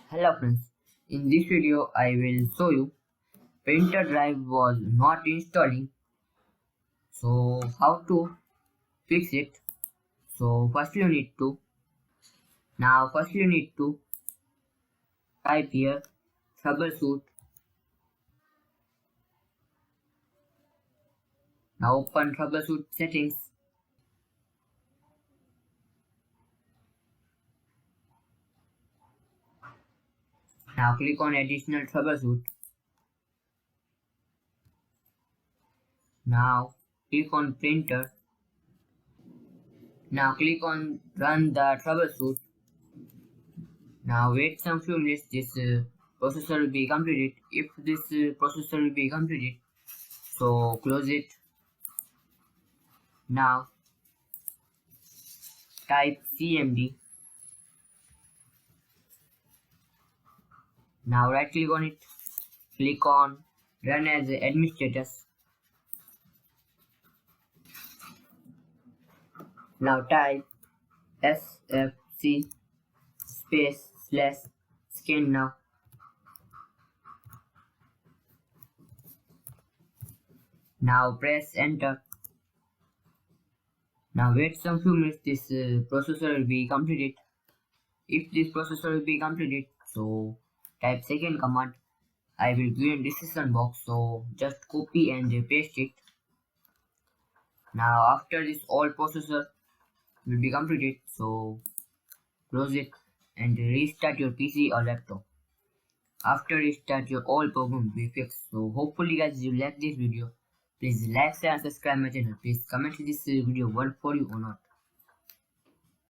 Hello friends, in this video I will show you printer drive was not installing, so how to fix it. So first you need to type here troubleshoot. Now open troubleshoot settings. Now click on additional troubleshoot. Now click on printer. Now click on run the troubleshoot. Now wait some few minutes, this processor will be completed. If this processor will be completed, so close it. Now type CMD. Now right click on it, click on run as administrators. Now type sfc space slash scan now. Now press enter. Now wait some few minutes, this processor will be completed. If this processor will be completed, so type second command. I will give in description box, so just copy and paste it. Now after this all processor will be completed, so close it and restart your PC or laptop. After restart, your all problem will be fixed. So hopefully guys you like this video. Please like, share and subscribe my channel. Please comment if this video worked for you or not.